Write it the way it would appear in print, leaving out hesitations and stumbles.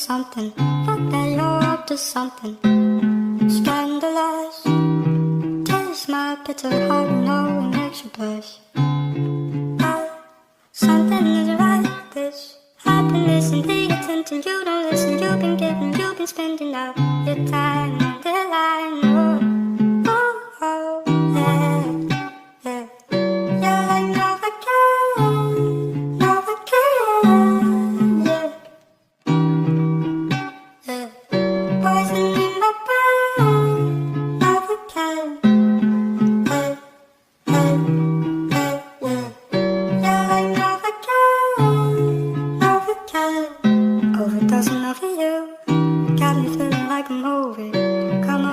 something. Fuck that you're up to something scandalous. Taste my bitter heart, you know it makes you blush. Something is right, this happiness and paying attention. You don't listen, you've been spending all your time